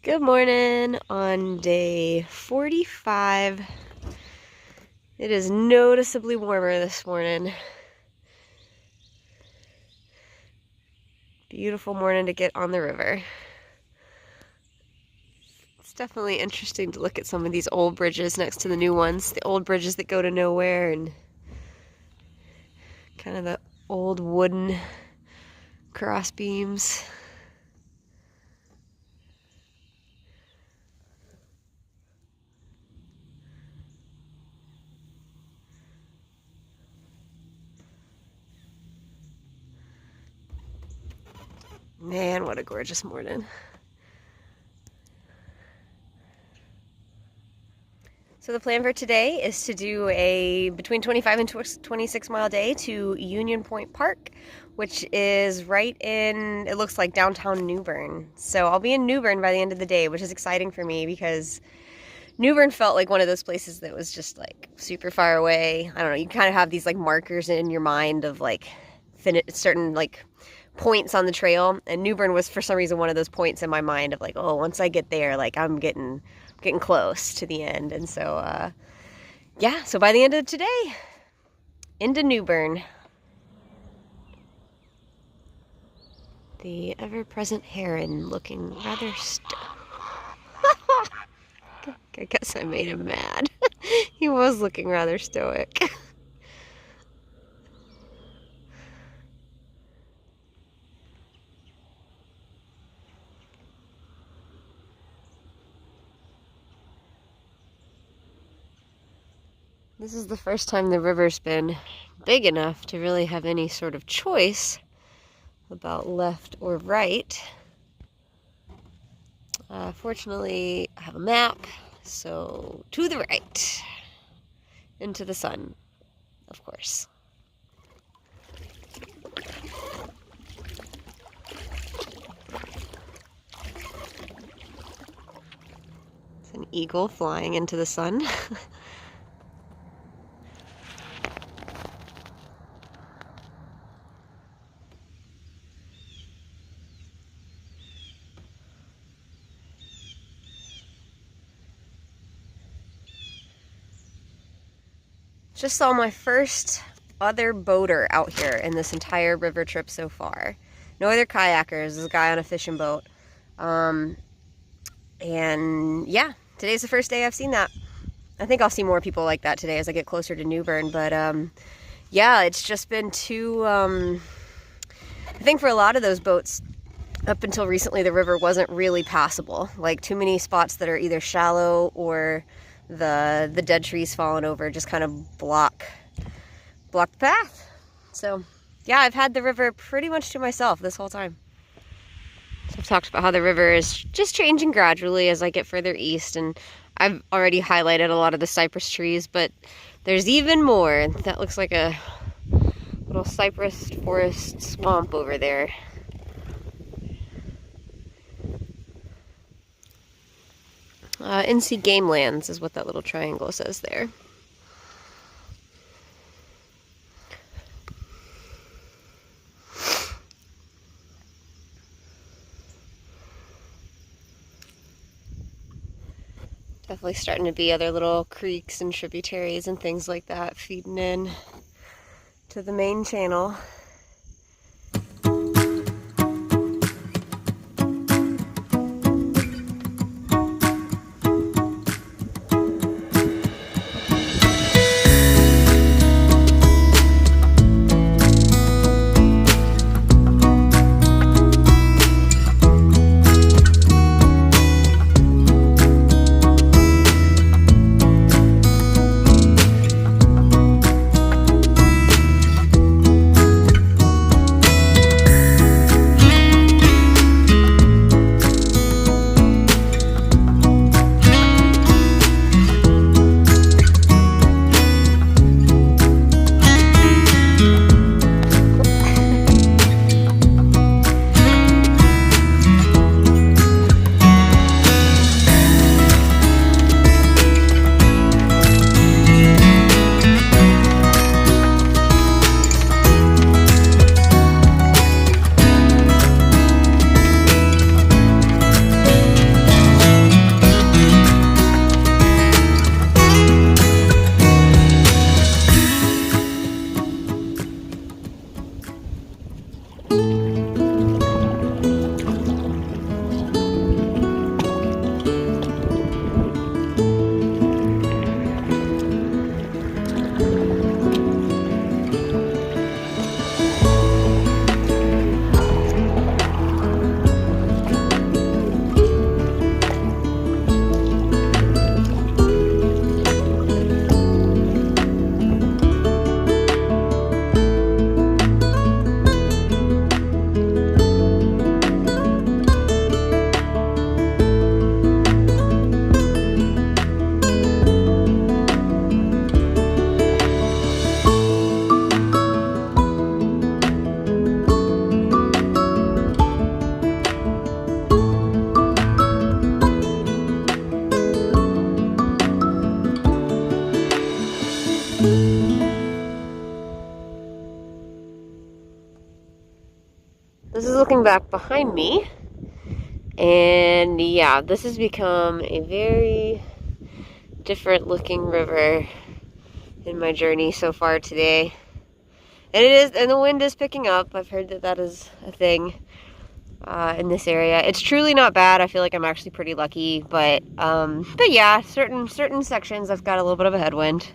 Good morning on day 45. It is noticeably warmer this morning. Beautiful morning to get on the river. It's definitely interesting to look at some of these old bridges next to the new ones. The old bridges that go to nowhere and kind of the old wooden cross beams. Man, what a gorgeous morning. So the plan for today is to do a between 25 and 26 mile day to Union Point Park, which is right in, it looks like downtown New Bern. So I'll be in New Bern by the end of the day, which is exciting for me because New Bern felt like one of those places that was just like super far away. I don't know, you kind of have these like markers in your mind of like certain like points on the trail, and New Bern was for some reason one of those points in my mind of like, oh, once I get there, like I'm getting close to the end. And so yeah, so by the end of today, into New Bern. The ever-present heron looking rather I guess I made him mad. He was looking rather stoic. This is the first time the river's been big enough to really have any sort of choice about left or right. Fortunately, I have a map, so to the right, into the sun, of course. It's an eagle flying into the sun. Just saw my first other boater out here in this entire river trip so far. No other kayakers. There's a guy on a fishing boat. And yeah, today's the first day I've seen that. I think I'll see more people like that today as I get closer to New Bern. But yeah, it's just been too, I think for a lot of those boats, up until recently, the river wasn't really passable. Like too many spots that are either shallow or the dead trees falling over just kind of block the path. So yeah, I've had the river pretty much to myself this whole time. So I've talked about how the river is just changing gradually as I get further east, and I've already highlighted a lot of the cypress trees, but there's even more. That looks like a little cypress forest swamp over there. NC Game Lands is what that little triangle says there. Definitely starting to be other little creeks and tributaries and things like that feeding in to the main channel. looking back behind me, and yeah, this has become a very different looking river in my journey so far today. And the wind is picking up. I've heard that is a thing in this area. It's truly not bad. I feel like I'm actually pretty lucky, but yeah, certain sections I've got a little bit of a headwind.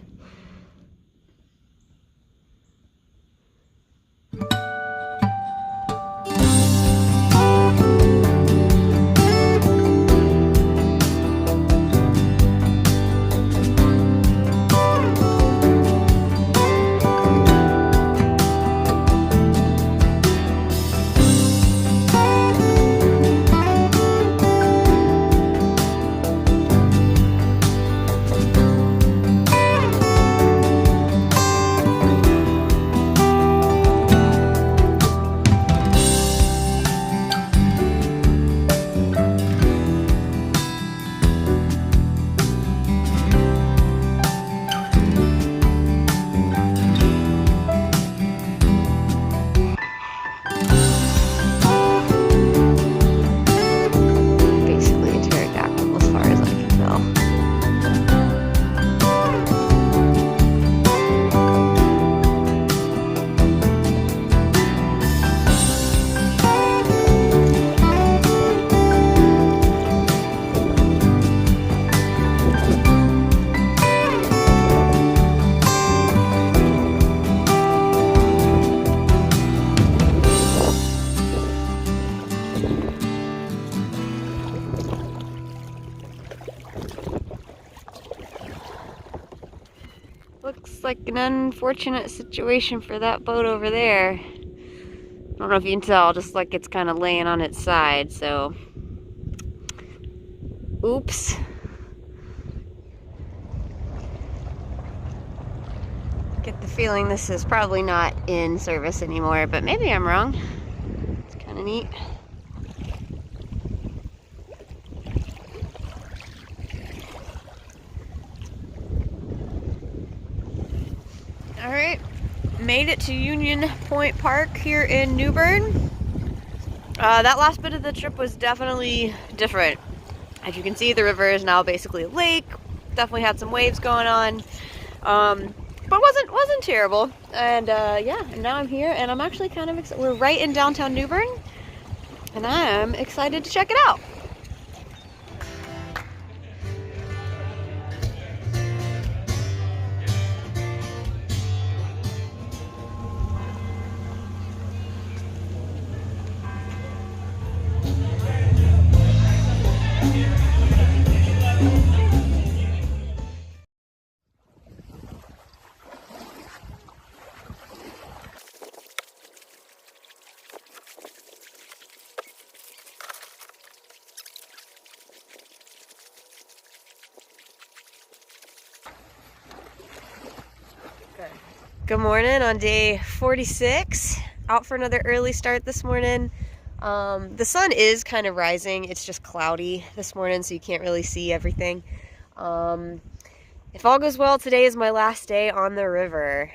Looks like an unfortunate situation for that boat over there. I don't know if you can tell, just like it's kind of laying on its side, so. Oops. Get the feeling this is probably not in service anymore, but maybe I'm wrong. It's kind of neat. All right, made it to Union Point Park here in New Bern. That last bit of the trip was definitely different. As you can see, the river is now basically a lake. Definitely had some waves going on, but wasn't terrible. And yeah, and now I'm here, and I'm actually kind of excited. We're right in downtown New Bern, and I'm excited to check it out. Good morning on day 46. Out for another early start this morning. The sun is kind of rising. It's just cloudy this morning, so you can't really see everything. If all goes well, today is my last day on the river.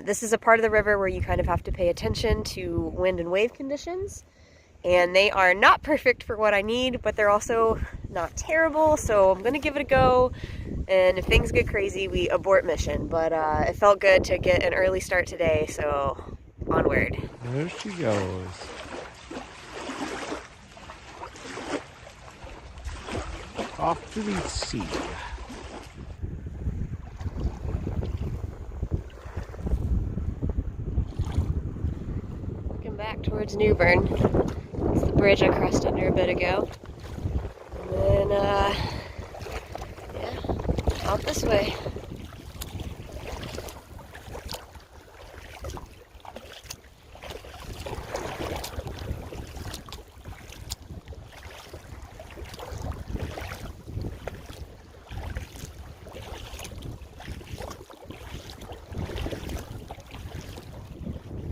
This is a part of the river where you kind of have to pay attention to wind and wave conditions. And they are not perfect for what I need, but they're also not terrible, so I'm gonna give it a go. And if things get crazy, we abort mission. But it felt good to get an early start today, so onward. There she goes. Off to the sea. Looking back towards New Bern. It's the bridge I crossed under a bit ago. And then, yeah, out this way.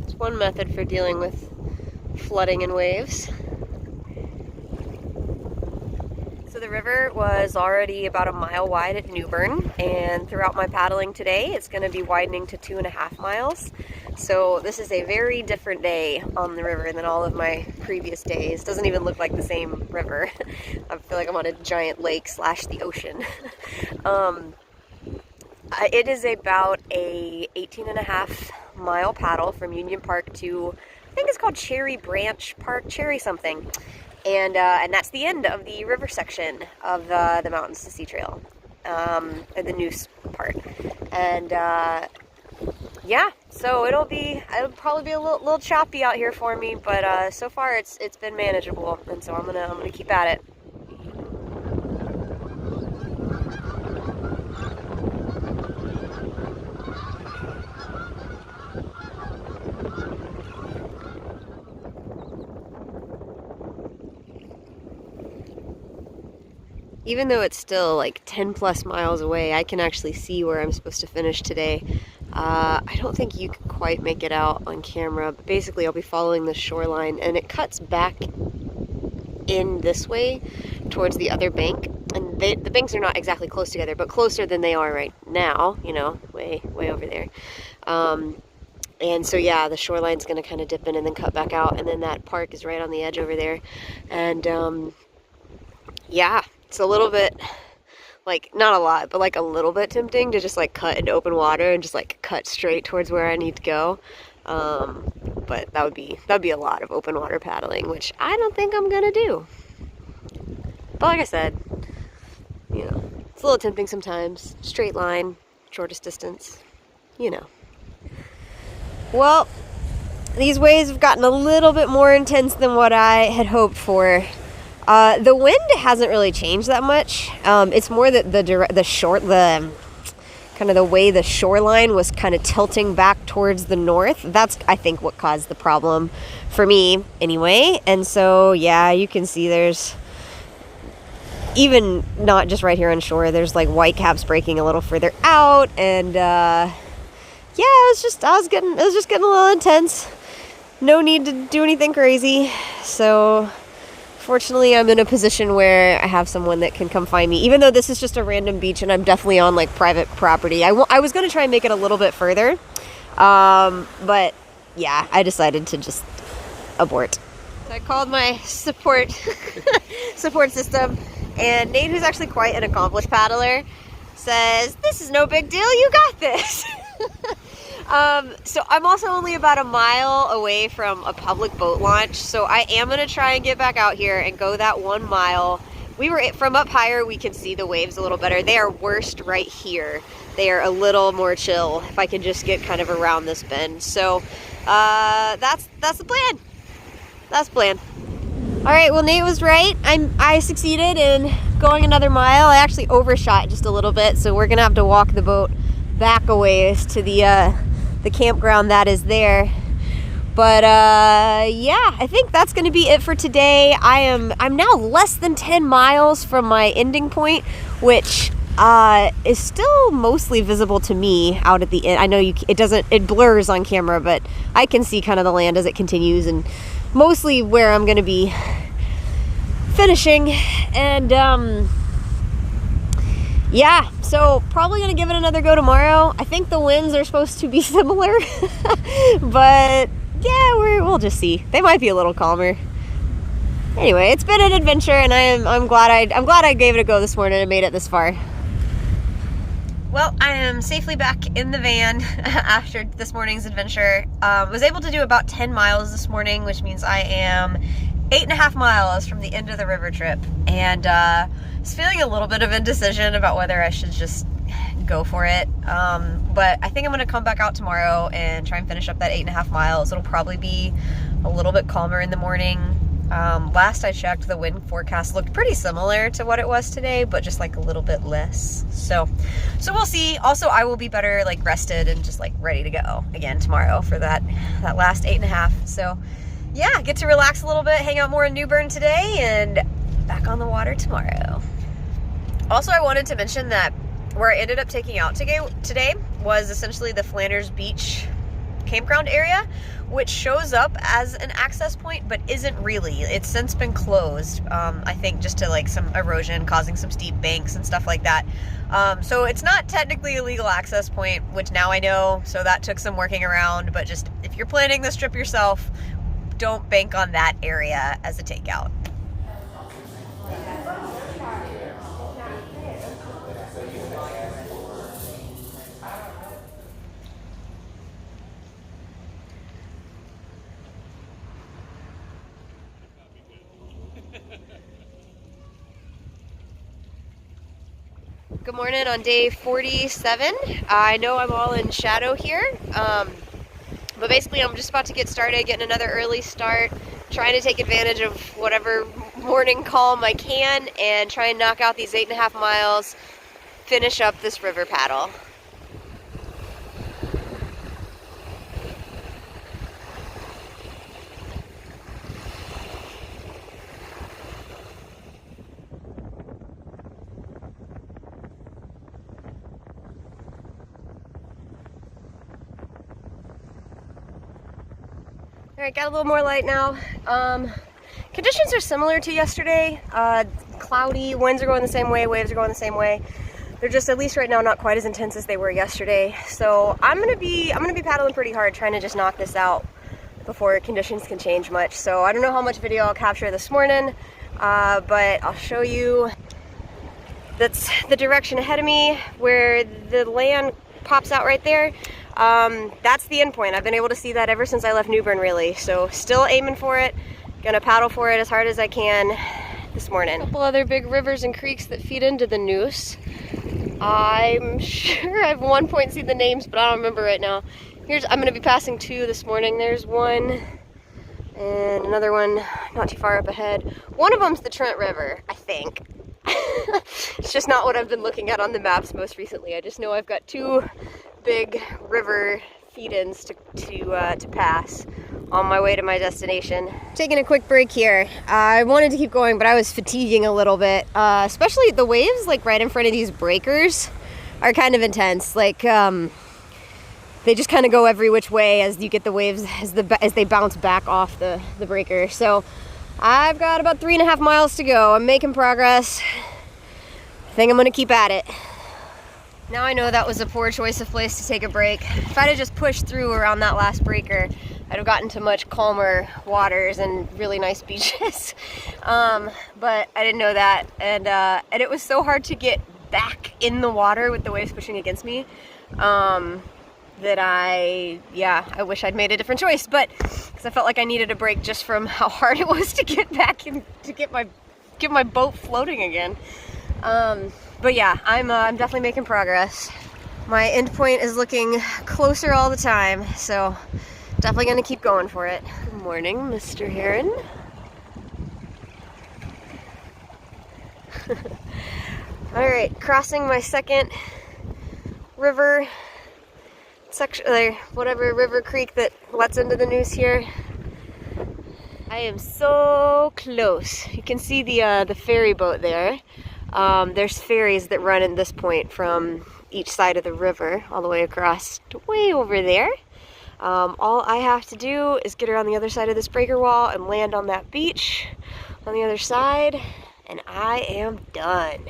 It's one method for dealing with flooding and waves. So the river was already about a mile wide at New Bern, and throughout my paddling today, it's going to be widening to 2.5 miles. So this is a very different day on the river than all of my previous days. Doesn't even look like the same river. I feel like I'm on a giant lake / the ocean. It is about a 18.5-mile paddle from Union Park to, I think it's called Cherry Branch Park, Cherry something. And that's the end of the river section of the Mountains to Sea Trail, the Neuse part. And yeah, so it'll probably be a little choppy out here for me, but so far it's been manageable, and so I'm gonna keep at it. Even though it's still like 10 plus miles away, I can actually see where I'm supposed to finish today. I don't think you can quite make it out on camera, but basically I'll be following the shoreline, and it cuts back in this way towards the other bank. And the banks are not exactly close together, but closer than they are right now, you know, way over there. And so yeah, the shoreline's gonna kind of dip in and then cut back out, and then that park is right on the edge over there. And yeah, it's a little bit, like, not a lot, but like a little bit tempting to just like cut into open water and just like cut straight towards where I need to go. But that'd be a lot of open water paddling, which I don't think I'm gonna do. But like I said, you know, it's a little tempting sometimes. Straight line, shortest distance, you know. Well, these waves have gotten a little bit more intense than what I had hoped for. The wind hasn't really changed that much. It's more that the way the shoreline was kind of tilting back towards the north. That's, I think, what caused the problem for me anyway. And so, yeah, you can see there's even not just right here on shore, there's like whitecaps breaking a little further out. And, yeah, it was just getting a little intense. No need to do anything crazy. So fortunately, I'm in a position where I have someone that can come find me, even though this is just a random beach and I'm definitely on like private property. I was going to try and make it a little bit further, but yeah, I decided to just abort. So I called my support system, and Nate, who's actually quite an accomplished paddler, says, "This is no big deal, you got this." So I'm also only about a mile away from a public boat launch, so I am going to try and get back out here and go that 1 mile. From up higher, we can see the waves a little better. They are worst right here. They are a little more chill if I can just get kind of around this bend. So that's the plan. That's the plan. All right, well, Nate was right. I succeeded in going another mile. I actually overshot just a little bit, so we're going to have to walk the boat back a ways to the campground that is there. But yeah, I think that's going to be it for today. I'm now less than 10 miles from my ending point, which is still mostly visible to me out at the end. I know it blurs on camera, but I can see kind of the land as it continues, and mostly where I'm going to be finishing. And yeah, so probably going to give it another go tomorrow. I think the winds are supposed to be similar, but yeah, we'll just see. They might be a little calmer. Anyway, it's been an adventure, and I'm glad I gave it a go this morning and made it this far. Well, I am safely back in the van after this morning's adventure. Was able to do about 10 miles this morning, which means I am 8.5 miles from the end of the river trip, and was feeling a little bit of indecision about whether I should just go for it. But I think I'm gonna come back out tomorrow and try and finish up that 8.5 miles. It'll probably be a little bit calmer in the morning. Last I checked, the wind forecast looked pretty similar to what it was today, but just like a little bit less. So we'll see. Also, I will be better like rested and just like ready to go again tomorrow for that last 8.5. So yeah, get to relax a little bit, hang out more in New Bern today, and back on the water tomorrow. Also, I wanted to mention that where I ended up taking out today was essentially the Flanders Beach campground area, which shows up as an access point, but isn't really. It's since been closed, I think just to like some erosion causing some steep banks and stuff like that. So it's not technically a legal access point, which now I know, so that took some working around, but just if you're planning this trip yourself, don't bank on that area as a takeout. Good morning on day 47. I know I'm all in shadow here, but basically I'm just about to get started, getting another early start, trying to take advantage of whatever morning calm I can and try and knock out these 8.5 miles, finish up this river paddle. All right, got a little more light now. Conditions are similar to yesterday. Cloudy, winds are going the same way, waves are going the same way. They're just, at least right now, not quite as intense as they were yesterday. So I'm gonna be paddling pretty hard, trying to just knock this out before conditions can change much. So I don't know how much video I'll capture this morning, but I'll show you. That's the direction ahead of me, where the land pops out right there. That's the end point. I've been able to see that ever since I left New Bern, really. So still aiming for it, gonna paddle for it as hard as I can this morning. A couple other big rivers and creeks that feed into the Neuse. I'm sure I've one point seen the names, but I don't remember right now. I'm gonna be passing 2 this morning. There's one and another one not too far up ahead. One of them's the Trent River, I think. It's just not what I've been looking at on the maps most recently. I just know I've got 2 big river feed-ins to pass on my way to my destination. Taking a quick break here. I wanted to keep going, but I was fatiguing a little bit. Especially the waves, like right in front of these breakers, are kind of intense. Like they just kind of go every which way as you get the waves as they bounce back off the breaker. So I've got about 3.5 miles to go. I'm making progress. I think I'm gonna keep at it. Now I know that was a poor choice of place to take a break. If I'd have just pushed through around that last breaker, I'd have gotten to much calmer waters and really nice beaches. But I didn't know that, and it was so hard to get back in the water with the waves pushing against me that I wish I'd made a different choice. But because I felt like I needed a break just from how hard it was to get back and to get my boat floating again. But yeah, I'm definitely making progress. My end point is looking closer all the time, so definitely gonna keep going for it. Good morning, Mr. Heron. All right, crossing my second river section, whatever river creek that lets into the Neuse here. I am so close. You can see the ferry boat there. There's ferries that run at this point from each side of the river all the way across to way over there. All I have to do is get around the other side of this breaker wall and land on that beach on the other side, and I am done.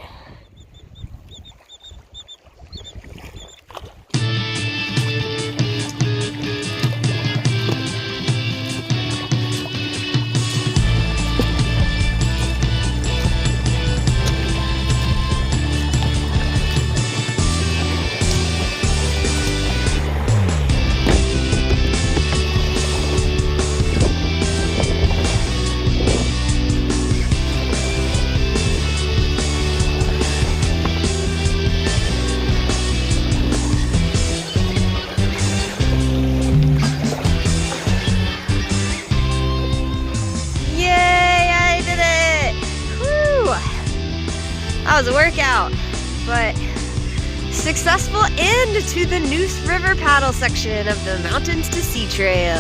That was a workout, but successful end to the Neuse River paddle section of the Mountains to Sea Trail.